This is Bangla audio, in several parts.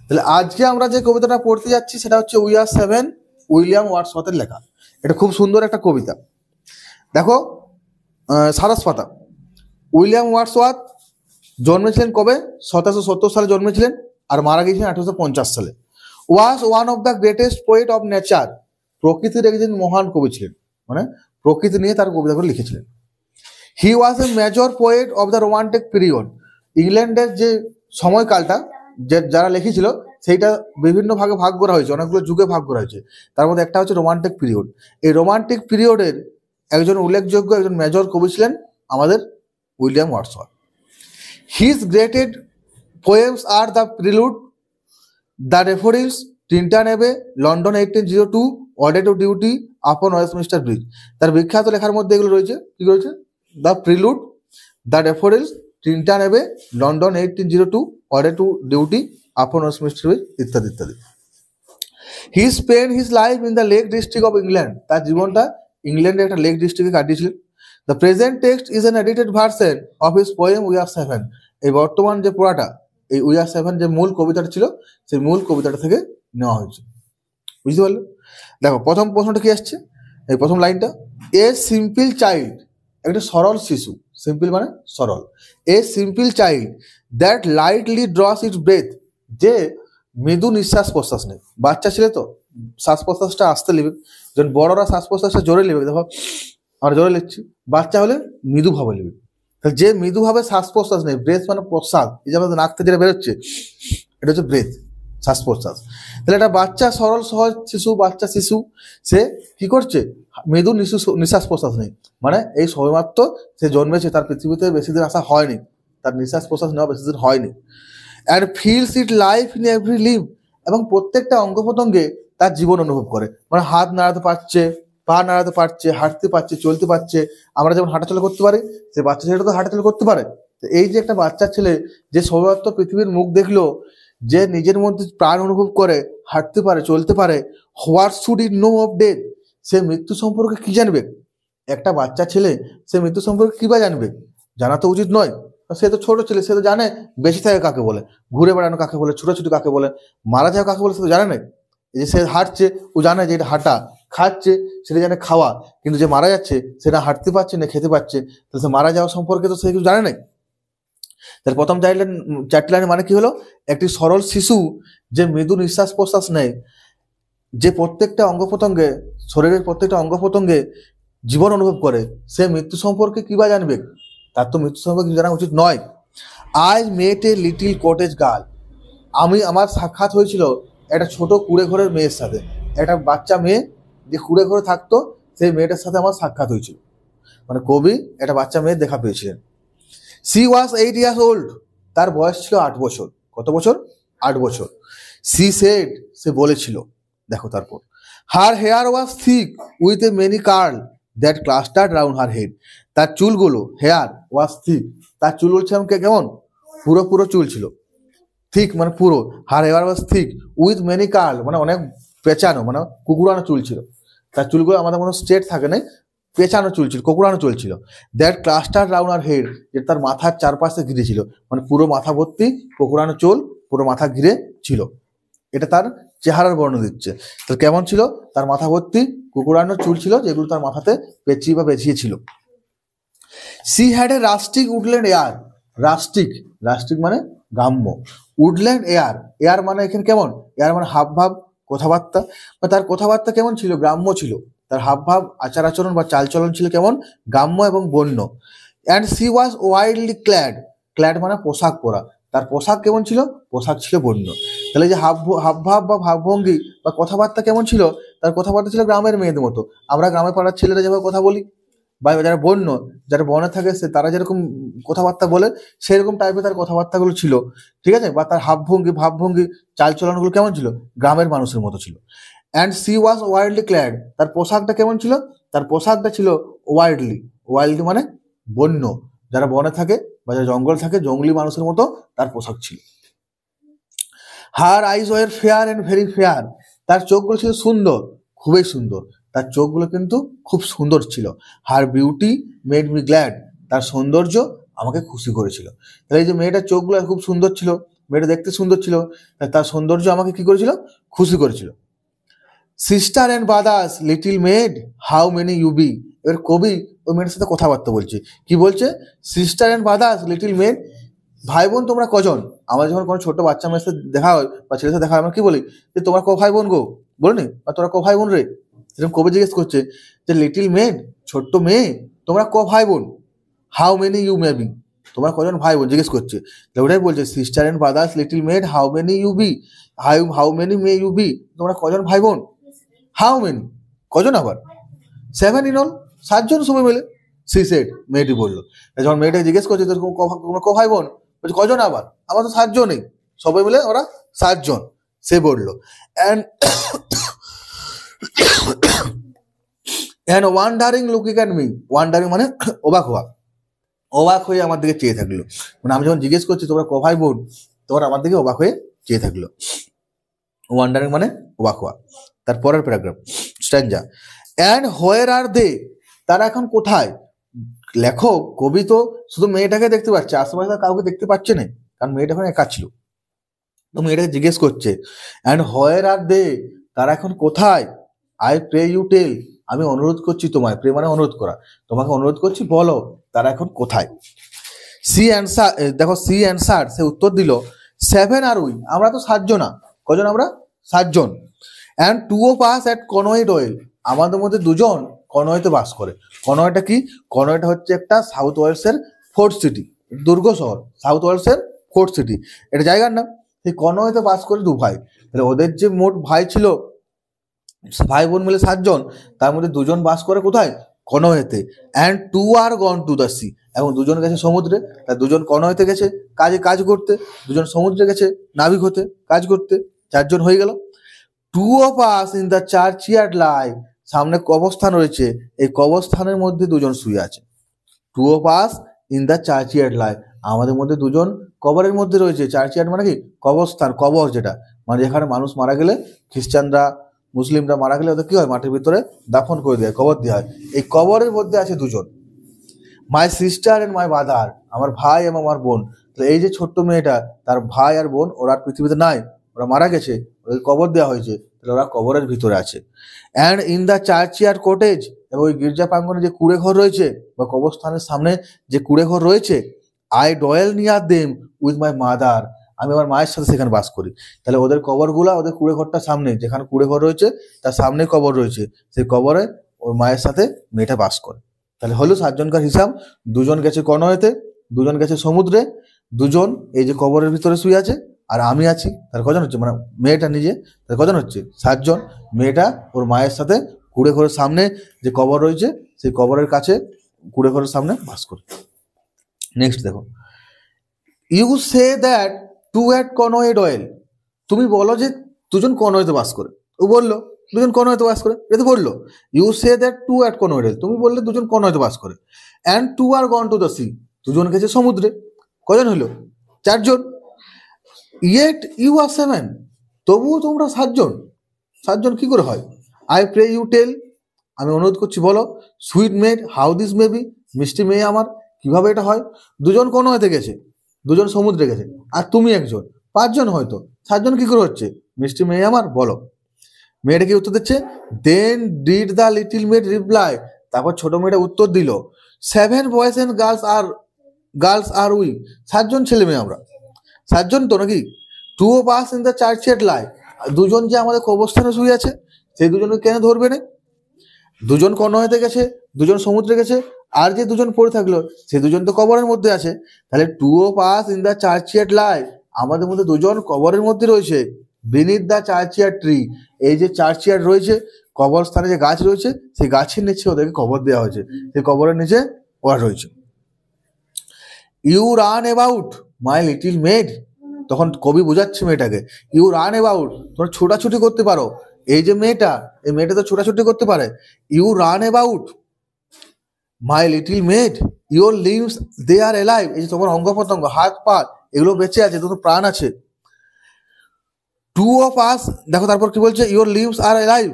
তাহলে আজকে আমরা যে কবিতাটা পড়তে যাচ্ছি সেটা হচ্ছে উই আর সেভেন, উইলিয়াম ওয়ার্ডসওয়ার্থের লেখা। এটা খুব সুন্দর একটা কবিতা। দেখো, সারসপাতা। উইলিয়াম ওয়ার্ডসওয়ার্থ জন্মেছিলেন কবে? 1770 সালে জন্মেছিলেন, আর মারা গিয়েছিলেন 1850 সালে। Was one of the greatest poet of nature. প্রকৃতির একজন মহান কবি ছিলেন, মানে প্রকৃতি নিয়ে তার কবিতাগুলো লিখেছিলেন। He was a major poet of the romantic period. ইংল্যান্ডের যে সময়কালটা যারা লিখেছিল সেইটা বিভিন্ন ভাগে ভাগ করা হয়েছে, অনেকগুলো যুগে ভাগ করা হয়েছে। তার মধ্যে একটা হচ্ছে রোমান্টিক পিরিয়ড। এই রোমান্টিক পিরিয়ডের একজন উল্লেখযোগ্য একজন মেজর কবি ছিলেন আমাদের William Wordsworth. His greatest poems are the Prelude, the Daffodils, Tintern Abbey, London 1802, Ode to Duty, upon Westminster Bridge. তার বিখ্যাত লেখার মধ্যে এগুলো রয়েছে। কি রয়েছে? The Prelude, the Daffodils, Tintern Abbey, London 1802, Ode to Duty, upon Westminster Bridge, ইত্যাদি ইত্যাদি। He spend his life in the Lake District of England. তার জীবনটা ইংল্যান্ডের একটা লেক ডিস্ট্রিক্টে কাটিয়েছিলেন। The present text is an edited version of his poem we are seven. এই বর্তমান যে পড়াটা, এই উই আর সেভেন যে মূল কবিতাটা ছিল, সেই মূল কবিতাটা থেকে নেওয়া হয়েছে। বুঝতে পারলে? দেখো, প্রথম প্রশ্নটা কি আসছে, এই প্রথম লাইনটা, এ সিম্পল চাইল্ড, একটা সরল শিশু। সিম্পল মানে সরল। A simple child that lightly draws its breath, যে মৃদু নিঃশ্বাস প্রশ্বাস নেই। বাচ্চা ছেলে তো শ্বাস প্রশ্বাসটা আসতে নেবে, যখন বড়রা শ্বাস প্রশ্বাসটা জোরে নেবে, দেখো আমরা জোরে লিখছি, বাচ্চা হলে মৃদুভাবে নেবে। যে মৃদুভাবে শ্বাস প্রশ্বাস নেই, ব্রেথ মানে প্রশ্বাস, এই যে আমাদের নাক থেকে যেটা বেরোচ্ছে, এটা হচ্ছে ব্রেথ, শ্বাস প্রশ্বাস। তাহলে একটা বাচ্চা, সরল সহজ শিশু, বাচ্চা শিশু, সে কি করছে? মৃদু নিঃশ্বাস প্রশ্বাস নেই, মানে এই সবেমাত্র সে জন্মেছে, তার পৃথিবীতে বেশি দিন আসা হয়নি, তার নিঃশ্বাস প্রশ্বাস নেওয়া বেশি দিন হয়নি। And feels it life in every লিভ, এবং প্রত্যেকটা অঙ্গ প্রত্যঙ্গে তার জীবন অনুভব করে। মানে হাত নাড়াতে পারছে, পা নাড়াতে পারছে, হাঁটতে পারছে, চলতে পারছে। আমরা যেমন হাঁটাচলা করতে পারি, সে বাচ্চা ছেলেটা তো হাঁটাচলা করতে পারে। এই যে একটা বাচ্চা ছেলে যে সবেমাত্র পৃথিবীর মুখ দেখলো, যে নিজের মধ্যে প্রাণ অনুভব করে, হাঁটতে পারে, চলতে পারে, what should it know of death, সে মৃত্যু সম্পর্কে কি জানবে? একটা বাচ্চা ছেলে সে মৃত্যু সম্পর্কে কি বা জানবে? জানা তো উচিত নয়। সে তো ছোট ছেলে, সে তো জানে বেঁচে থাকে কাকে বলে, ঘুরে বেড়ানো কাকে বলে, ছুটোছুটি কাকে বলে, মারা যাওয়া কাকে বলে, সে তো জানে না। এই যে সে হাঁটছে, ও জানে যে এটা হাঁটা, খাচ্ছে সেটা জানে খাওয়া, কিন্তু যে মারা যাচ্ছে সেটা হাঁটতে পারছে না, খেতে পারছে, তাহলে সে মারা যাওয়া সম্পর্কে তো সে কিছু জানে না। তার প্রথম চারটি লাইন মানে কি হলো? একটি সরল শিশু যে মৃদু নিঃশ্বাস প্রশ্বাস নেয়, যে প্রত্যেকটা অঙ্গ প্রত্যঙ্গে, শরীরের প্রত্যেকটা অঙ্গ প্রত্যঙ্গে জীবন অনুভব করে, সে মৃত্যু সম্পর্কে কি বা জানবে? তার তো মৃত্যু সম্পর্কে জানা উচিত নয়। I met a little cottage girl, আমার সাক্ষাৎ হয়েছিল একটা ছোট কুড়ে ঘরের মেয়ের সাথে। একটা বাচ্চা মেয়ে যে কুড়ে ঘরে থাকতো, সেই মেয়েটার সাথে আমার সাক্ষাৎ হয়েছিল। মানে কবি একটা বাচ্চা মেয়ের দেখা পেয়েছিলেন। সি ওয়াজ 8 years old, তার বয়স ছিল 8 বছর। কত বছর? 8 বছর। সি সেড, সে বলেছিল। দেখো তারপর, her hair was thick with a many curl that clustered round her head. তার চুলগুলো, হেয়ার ওয়াজ থিক, তার চুলগুলো ছিল কেমন? পুরো পুরো চুল ছিল। থিক মানে পুরো, her hair was thick with many curl মানে অনেক পেঁচানো, মানে কুকুরানো চুল ছিল। তার চুলগুলো আমাদের কোনো স্ট্রেট থাকে না, পেঁচানো চুল ছিল, কোকড়ানো চুল ছিল। That cluster round her head, যেটা তার মাথার চারপাশে ঘিরে ছিল, মানে পুরো মাথা ভর্তি কোকড়ানো চুল, পুরো মাথা ঘিরে ছিল। এটা তার চেহারার বর্ণনা দিচ্ছে। তার কেমন ছিল? তার মাথা ভর্তি কুকুরানো চুল ছিল, যেগুলো তার মাথাতে পেঁচিয়ে বা পেঁচিয়ে ছিল। She had a rustic woodland air, rustic, rustic মানে গ্রাম্য, উডল্যান্ড এয়ার, এয়ার মানে এখানে কেমন? এয়ার মানে হাবভাব, কথাবার্তা, বা তার কথাবার্তা কেমন ছিল? গ্রাম্য ছিল। তার হাবভাব, আচার আচরণ বা চালচলন ছিল কেমন? গ্রাম্য এবং বন্য। And C was wildly clad, clad মানে পোশাক পরা, তার পোশাক কেমন ছিল? পোশাক ছিল বন্য। তাহলে যে হাবভাব বা ভাবভঙ্গি বা কথাবার্তা কেমন ছিল? তার কথাবার্তা ছিল গ্রামের মেয়েদের মতো। আমরা গ্রামের পাড়ার ছেলেরা যেভাবে কথা বলি, বা যারা বন্য, যারা বনে থাকে, সে তারা যেরকম কথাবার্তা বলে, সেরকম টাইপের তার কথাবার্তাগুলো ছিল। ঠিক আছে? বা তার ভাবভঙ্গি চালচলনগুলো কেমন ছিল? গ্রামের মানুষের মতো ছিল। And C was wildly clad, তার পোশাকটা কেমন ছিল? তার পোশাকটা ছিল ওয়াইল্ডলি, ওয়াইল্ড মানে বন্য, যারা বনে থাকে বা যারা জঙ্গল থাকে, জঙ্গলি মানুষের মতো তার পোশাক ছিল। Her eyes were fair and very fair, তার চোখগুলো ছিল সুন্দর, খুবই সুন্দর, তার চোখগুলো কিন্তু খুব সুন্দর ছিল। Her beauty made me glad, তার সৌন্দর্য আমাকে খুশি করেছিল। তাহলে এই যে মেয়েটার চোখগুলো খুব সুন্দর ছিল, মেয়েটা দেখতে সুন্দর ছিল, তার সৌন্দর্য আমাকে কি করেছিল, খুশি করেছিল। Sister and brothers little maid how many you be. এবার কবি ওই মেয়েটার সাথে কথাবার্তা বলছে, কি বলছে, sister and brothers little maid, ভাই বোন তোমরা কজন। আমরা যখন কোনো ছোট বাচ্চা মেয়ের সাথে দেখা হয় বা ছেলের সাথে দেখা হয় আমরা কি বলি, যে তোমরা ক ভাই বোন গো, বলিনি, বা তোরা ক ভাই বোন রে। এরকম কবি জিজ্ঞেস করছে যে লিটিল মেড, ছোট্ট মেয়ে, তোমরা ক ভাই বোন, how many you may be, তোমরা কজন ভাই বোন জিজ্ঞেস করছে। ওটাই বলছে sister and brothers little maid how many you be, how many may you be, তোমরা কজন ভাই বোন, হাউ মেনি কজন, আবার 7 ইন অল, 7 জন সবাই মিলে। সি সেড, মেয়েটি বললো। যখন মেয়েটা জিজ্ঞেস করছে তোমরা ক ভাই বোন, বলছে কজন, আবার আমার তো 7 জনই, সবাই মিলে ওরা 7 জন। সে বললো and and wandering looking at me, wandering মানে অবাক হওয়া, অবাক হয়ে আমার দিকে চেয়ে থাকলো। মানে আমি যখন জিজ্ঞেস করছি তোমরা ক ভাই বোন, তোমরা আমার দিকে অবাক হয়ে চেয়ে থাকলো। ওয়ান্ডারিং মানে অবাক হওয়া। তারপরের প্যারাগ্রাফ, স্ট্যাঞ্জা, অ্যান্ড হোয়ার আর দে, তারা এখন কোথায়। লেখক কবি তো শুধু মেয়েটাকে দেখতে পাচ্ছে, আশেপাশে কাউকে দেখতে পাচ্ছে না, কারণ মেয়েটা এখন একা ছিল। তো মেয়েটাকে জিজ্ঞেস করছে অ্যান্ড হোয়ার আর দে, তারা এখন কোথায়। আই প্রে ইউ টেল, আমি অনুরোধ করছি তোমায়, প্রে মানে অনুরোধ করা, তোমাকে অনুরোধ করছি বলো তারা এখন কোথায়। সি অ্যান্সার, দেখো সি অ্যান্সার, সে উত্তর দিল 7 আর উই, আমরা তো 7 জন, কজন আমরা, 7 জন। And 2 of us at Conway dwell, আমাদের মধ্যে 2 জন কনওয়েতে বাস করে। কনওয়েটা কি, কনওয়েটা হচ্ছে একটা সাউথ ওয়েলসের ফোর্ট সিটি, দুর্গ শহর, সাউথ ওয়েলসের ফোর্ট সিটি, এটা জায়গার নাম। সেই কনওয়েতে বাস করে 2 ভাই। তাহলে ওদের যে মোট ভাই ছিল, ভাই বোন মিলে 7 জন, তার মধ্যে 2 জন বাস করে কোথায়, কনওয়েতে। And 2 are gone to the sea, এবং 2 জন গেছে সমুদ্রে। তার 2 জন কনওয়েতে গেছে কাজ করতে, 2 জন সমুদ্রে গেছে নাবিক হতে, কাজ করতে, 4 জন হয়ে গেল। 2 of us in the churchyard লাই, সামনে কবরস্থান রয়েছে, এই কবরস্থানের মধ্যে 2 জন শুয়ে আছে। 2 of us in the churchyard লাই, আমাদের মধ্যে 2 জন কবরের মধ্যে রয়েছে। চার্চইয়ার্ড মানে কি, কবরস্থান, কবর যেটা মানে যেখানে মানুষ মারা গেলে, খ্রিস্টানরা মুসলিমরা মারা গেলে ওদের কি হয়, মাটির ভিতরে দাফন করে দেয়, কবর দেওয়া হয়। এই কবরের মধ্যে আছে 2 জন। My sister and my brother, আমার ভাই এবং আমার বোন। তো এই যে ছোট্ট মেয়েটা, তার ভাই আর বোন ওরা পৃথিবীতে নাই, ওরা মারা গেছে, ওদের কবর দেওয়া হয়েছে, তাহলে ওরা কবরের ভিতরে আছে। অ্যান্ড ইন দ্য চার্চইয়ার্ড কটেজ, এবং ওই গির্জা প্রাঙ্গণে যে কুড়ে ঘর রয়েছে বা কবরস্থানের সামনে যে কুড়ে ঘর রয়েছে, I Doyle near them with my mother, আমি আমার মায়ের সাথে সেখানে বাস করি। তাহলে ওদের কবরগুলা, ওদের কুড়ে ঘরটার সামনে, যেখানে কুড়ে ঘর রয়েছে তার সামনে কবর রয়েছে, সেই কবরে ওর মায়ের সাথে মেয়েটা বাস করে। তাহলে হলো 7 জনকার হিসাব। 2 জন গেছে কনওয়েতে, 2 জন গেছে সমুদ্রে, 2 জন এই যে কবরের ভিতরে শুয়ে আছে, আর আমি আছি। তার কজন হচ্ছে, মানে মেয়েটা নিজে, তার কজন হচ্ছে 7 জন। মেয়েটা ওর মায়ের সাথে কুড়ে ঘরের সামনে যে কবর রয়েছে, সেই কবরের কাছে কুড়ে ঘরের সামনে বাস করে। নেক্সট দেখো, you say that 2 at Conway dwell, তুমি বলো যে 2 জন কনওয়েতে বাস করে। ও বললো 2 জন কনওয়েতে বাস করে, এটা তো বললো। You say that 2 at Conway dwell, তুমি বললে 2 জন কনওয়েতে বাস করে। And 2 are gone to the sea, 2 জন গেছে সমুদ্রে, কজন হলো, 4 জন। ইয়েট ইউ আর 7, তবুও তোমরা 7 জন। 7 জন কি করে হয়। আই প্রে ইউ টেল, আমি অনুরোধ করছি বলো। Sweet made how this may be, মিষ্টি মেয়ে আমার, কিভাবে এটা হয়। 2 জন কনওয়েতে গেছে, 2 জন সমুদ্রে গেছে, আর তুমি একজন, 5 জন হয়তো, 7 জন কি করে হচ্ছে, মিষ্টি মেয়ে আমার বলো। মেয়েটা কি উত্তর দিচ্ছে, then did the little maid reply, তারপর ছোট মেয়েটা উত্তর দিল, 7 boys and girls are we, 7 জন ছেলে মেয়ে আমরা, 7 জন তো নাকি। 2 of us in the churchyard lie, 2 জন যে আমাদের কবরস্থানে শুয়ে আছে, সেই 2 জনকে কেন ধরবে না। 2 জন কনওয়েতে গেছে, 2 জন সমুদ্রে গেছে, আর যে 2 জন পড়ে থাকলো সেই 2 জন তো কবরের মধ্যে আছে। তাহলে 2 of us in the churchyard লাই, আমাদের মধ্যে 2 জন কবরের মধ্যে রয়েছে। বিনিথ দ্য চার্চইয়ার্ড ট্রি, এই যে চার্চইয়ার্ড রয়েছে, কবরস্থানে যে গাছ রয়েছে, সেই গাছের নিচে ওদেরকে কবর দেওয়া হয়েছে, সেই কবরের নিচে ওরা রয়েছে। You run about my little maid, তখন কবি বোঝাচ্ছে মেয়েটাকে, ইউ রান অ্যাবাউট, তোমরা ছোটাছুটি করতে পারো। এই যে মেয়েটা, এই মেয়েটা তো ছোটাছুটি করতে পারে। You run about my little maid, your lives they are alive, এই যে তোমার অঙ্গ প্রত্যঙ্গ, হাত পা, এগুলো বেঁচে আছে, তোমার প্রাণ আছে। 2 অফ আস, দেখো তারপর কি বলছে, your lives are alive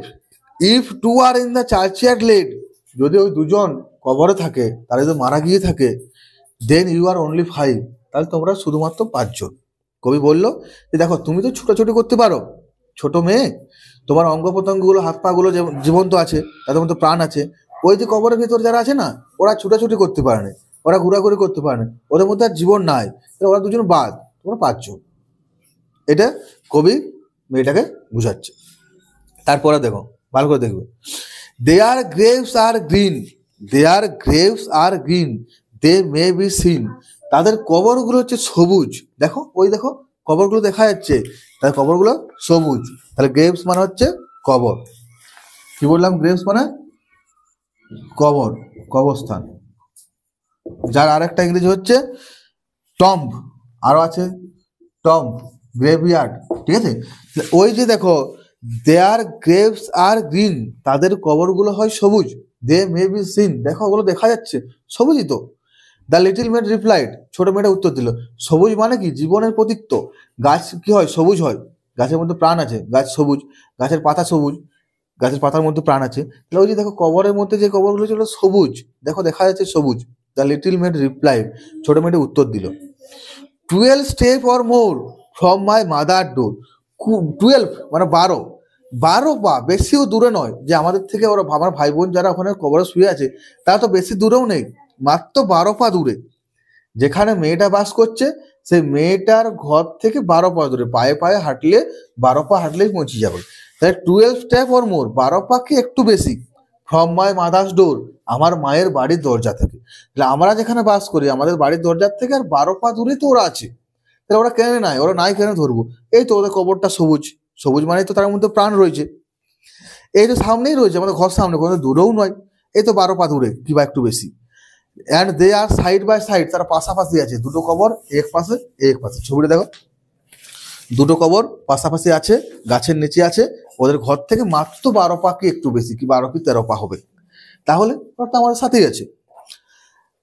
if 2 are in the churchyard laid, যদি ওই 2 জন কবরে থাকে, তারা যদি মারা গিয়ে থাকে, দেন ইউ আর অনলি 5, তাহলে তোমরা শুধুমাত্র 5 জন। কবি বলল যে দেখো তুমি তো ছুটাছুটি করতে পারো, ছোট মেয়ে, তোমার অঙ্গ প্রত্যঙ্গগুলো হাত পা গুলো জীবন্ত আছে, তাদের মধ্যে প্রাণ আছে। ওই যে কবরের ভিতর যারা আছে না, ওরা ছুটাছুটি করতে পারে না, ওরা ঘোরাঘুরি করতে পারে না, ওদের মধ্যে আর জীবন নাই, ওরা দুজন বাদ, তোমরা পাঁচজন। এটা কবি মেয়েটাকে বুঝাচ্ছে। তারপরে দেখো, ভালো করে দেখবে, their graves are green, their graves are green, they may be seen, তাদের কবরগুলো হচ্ছে সবুজ। দেখো ওই দেখো কবরগুলো দেখা যাচ্ছে, তাদের কবরগুলো সবুজ। তাহলে গ্রেভস মানে হচ্ছে কবর। কি বললাম? গ্রেভস মানে কবর, কবরস্থান। যার আরেকটা ইংরেজি হচ্ছে টম্ব, আরো আছে টম্ব, গ্রেভইয়ার্ড। ঠিক আছে, ওই যে দেখো দেয়ার গ্রেভস আর গ্রিন, তাদের কবরগুলো হয় সবুজ। দে মে বি সিন, দেখো ওগুলো দেখা যাচ্ছে, সবুজই তো। দ্য লিটল মেড রিপ্লাইড, ছোট মেয়েটা উত্তর দিল, সবুজ মানে কি? জীবনের প্রতীক তো। গাছ কি হয়? সবুজ হয়, গাছের মধ্যে প্রাণ আছে, গাছ সবুজ, গাছের পাতা সবুজ, গাছের পাতার মধ্যে প্রাণ আছে। তাহলে ওই যে দেখো কবরের মধ্যে যে কবরগুলো ছিল সবুজ, দেখো দেখা যাচ্ছে সবুজ। দ্য লিটল মেড রিপ্লাইড, ছোট মেয়েটা উত্তর দিল, 12 step or more from my mother door. 12 মানে 12, 12 পা, বেশিও দূরে নয়, যে আমাদের থেকে ওরা আমার ভাই বোন যারা ওখানে কবরে শুয়ে আছে তারা তো বেশি দূরেও নেই, মাত্র 12 পা দূরে। যেখানে মেয়েটা বাস করছে সেই মেয়েটার ঘর থেকে 12 পা দূরে, পায়ে পায়ে হাঁটলে 12 পা হাঁটলেই পৌঁছে যাবে। তাহলে 12 স্টেপ অর মোর, 12 পা কি একটু বেশি, ফ্রম মাই মাদার্স ডোর, আমার মায়ের বাড়ির দরজা থেকে। তাহলে আমরা যেখানে বাস করি আমাদের বাড়ির দরজার থেকে আর 12 পা দূরে তো ওরা আছে। তাহলে ওরা কেন নাই? ওরা নাই কেন ধরবো? এই তো ওদের কবরটা সবুজ, সবুজ মানে তো তার মধ্যে প্রাণ রয়েছে। এই তো সামনেই রয়েছে, আমাদের ঘর সামনে, কোনো দূরেও নয়, এই তো 12 পা দূরে কিংবা একটু বেশি। And they are side by side, তারা পাশাপাশি আছে, দুটো কবর এক পাশে এক পাশে। ছবিটা দেখো, দুটো কবর পাশাপাশি আছে, গাছের নিচে আছে, ওদের ঘর থেকে মাত্র 12 পা কি একটু বেশি, কি 12 কি 13 পা হবে। তাহলে ওরা তো আমাদের সাথেই আছে।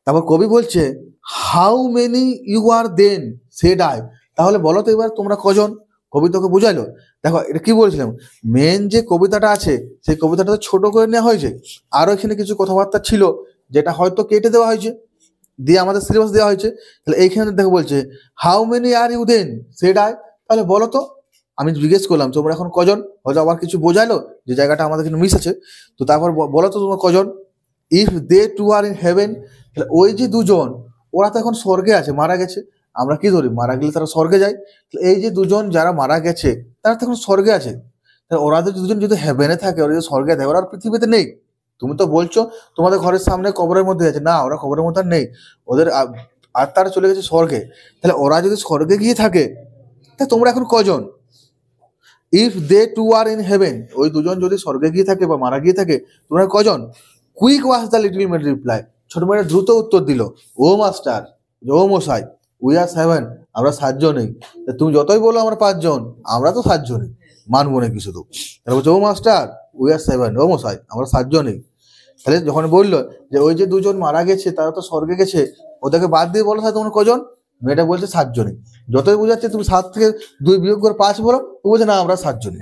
তারপর কবি বলছে, how many you are then said I, তাহলে বলো তো এবার তোমরা কজন? কবি তোকে বুঝাইলো। দেখো এটা কি বলছিলাম, মেন যে কবিতাটা আছে সেই কবিতাটা তো ছোট করে নেওয়া হয়েছে, আরো এখানে কিছু কথাবার্তা ছিল যেটা হয়তো কেটে দেওয়া হয়েছে, দিয়ে আমাদের সিলেবাস দেওয়া হয়েছে। তাহলে এইখানে দেখো বলছে, how many are you then said I, তাহলে বলো তো, আমি জিজ্ঞেস করলাম তোমরা এখন কজন, হয়তো আবার কিছু বোঝাইলো যে জায়গাটা আমাদের এখানে মিস আছে। তো তারপর বলো তো তোমরা কজন। If they two are in heaven, তাহলে ওই যে দুজন, ওরা তো এখন স্বর্গে আছে, মারা গেছে। আমরা কি ধরি মারা গেলে তারা স্বর্গে যায়, এই যে দুজন যারা মারা গেছে তারা তো এখন স্বর্গে আছে। তাহলে ওরা যে দুজন যদি হেভেনে থাকে, ওরা যদি স্বর্গে থাকে, ওরা আর পৃথিবীতে নেই। তুমি তো বলছো তোমাদের ঘরের সামনে কবরের মধ্যে আছে, না ওরা কবরের মধ্যে আর নেই, ওদের আত্মারা চলে গেছে স্বর্গে। তাহলে ওরা যদি স্বর্গে গিয়ে থাকে তাহলে তোমরা এখন কজন? If they two are in heaven, ওই দুজন যদি স্বর্গে গিয়ে থাকে বা মারা গিয়ে থাকে, তোমরা কজন? Quick was the little made reply, ছোট মেয়েটা দ্রুত উত্তর দিল, ও মাস্টার, ও মশাই, উই আর 7, আমরা 7 জনই। তুমি যতই বলো আমরা 5 জন, আমরা তো 7 জনই, মানবো নাকি শুধু? তাহলে বলছে, ও মাস্টার, উই আর 7, ও মশাই, আমরা 7 জনই। তাহলে যখন বললো যে ওই যে দুজন মারা গেছে তারা তো স্বর্গে গেছে, ওদেরকে বাদ দিয়ে বলো তোমরা কজন? মেয়েটা বলছে 7 জনই। যতই বোঝাচ্ছে তুমি 7 থেকে 2 বিয়োগ করে 5 বলো, ও বলছে না আমরা 7 জনই।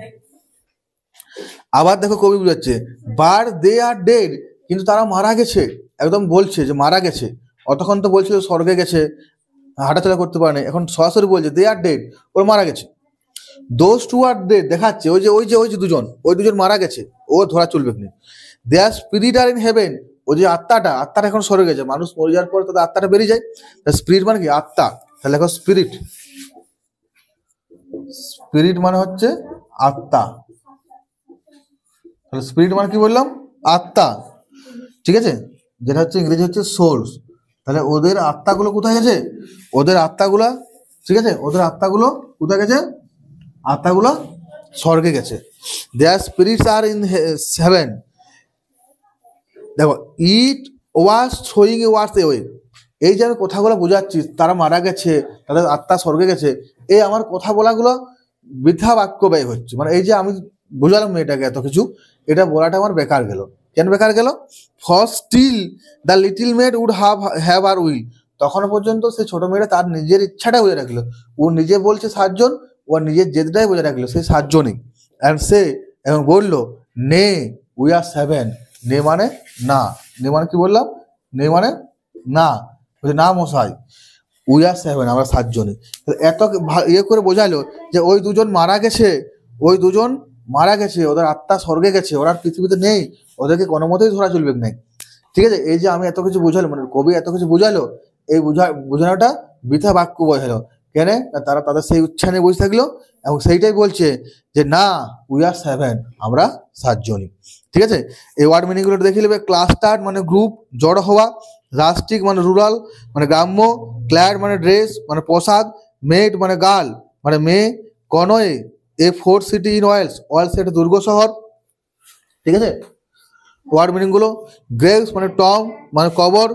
আবার দেখো কবি বুঝাচ্ছে, বার দে আর ডেড, কিন্তু তারা মারা গেছে, একদম বলছে যে মারা গেছে। অতক্ষণ তো বলছিল স্বর্গে গেছে, হাঁটাচলা করতে পারে না, এখন সরাসরি বলছে দে আর ডেড, ওরা মারা গেছে। দোজ টু আর ডেড, দেখাচ্ছে ওই যে দুজন মারা গেছে, ও ধরা চলবে না। দেয়ার স্পিরিট আর ইন হেভেন, ওই যে আত্মাটা এখন স্বর্গে গেছে, মানুষ মরে যাওয়ার পর তাদের আত্মাটা বেরিয়ে যায়। স্পিরিট মানে কি? আত্মা। তাহলে দেখো স্পিরিট, স্পিরিট মানে হচ্ছে আত্মা। তাহলে স্পিরিট মানে কি বললাম? আত্মা, ঠিক আছে, যেটা হচ্ছে ইংরেজি হচ্ছে সোলস। তাহলে ওদের আত্মাগুলো কোথায় গেছে? ওদের আত্মাগুলা, ঠিক আছে, ওদের আত্মাগুলো কোথায় গেছে? আত্মাগুলো স্বর্গে গেছে। দেয়ার স্পিরিটস আর ইন হেভেন, দেখো ইট ওয়াজ থ্রোয়িং এ ওয়ার্ডস এওয়ে, এই যে আমি কথাগুলো বোঝাচ্ছি তারা মারা গেছে, তাদের আত্মা স্বর্গে গেছে, এই আমার কথা বলাগুলো বৃথা বাক্য ব্যয় হচ্ছে। মানে এই যে আমি বোঝালাম মেয়েটাকে এত কিছু, এটা বলাটা আমার বেকার গেল। কেন বেকার গেল? For still the little maid would have her will, তখন পর্যন্ত সে ছোট মেয়েটা তার নিজের ইচ্ছাটা বুঝে রাখলো, ও নিজে বলছে 7 জন, ও নিজের জেদটাই বুঝে রাখলো সেই 7 জনই। অ্যান্ড সে, এবং বললো, নে উই আর 7, নে মানে না, নে মানে কি বললাম? নে মানে না, বলছে না মশাই, উই আর সেভেন, আমরা সাতজনই। এত ইয়ে করে বোঝালো যে ওই দুজন মারা গেছে, ওই দুজন মারা গেছে, ওদের আত্মা স্বর্গে গেছে, ওরা আর পৃথিবীতে নেই, ওদেরকে কোনো মতেই ধরা চলবে না। ঠিক আছে, এই যে আমি এত কিছু বুঝালো, মানে কবি এত কিছু বুঝালো, এই বোঝানোটা বৃথা বাক্য বোঝালো কেন? তারা তাদের সেই উচ্ছা নিয়ে বসে থাকলো এবং সেইটাই বলছে যে না, উই আর সেভেন, আমরা সাতজনই। ঠিক আছে, এই ওয়ার্ড মিনিংগুলো দেখে নেবে। ক্লাস্টার মানে গ্রুপ, জড়ো হওয়া। রাস্টিক মানে রুরাল মানে গ্রাম্য। ক্ল্যাড মানে ড্রেস মানে পোশাক। মেড মানে গার্ল মানে মেয়ে। Conway a fort city in Wales, Wales একটা দুর্গ শহর। ঠিক আছে, ওয়ার্ড মিনিং গুলো। গ্রেভস মানে টম মানে কবর।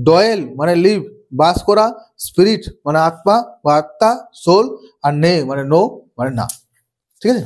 ডয়েল মানে লিভ বাস করা। স্পিরিট মানে আত্মা বা আত্মা, সোল। আর নে মানে নো মানে না। ঠিক আছে।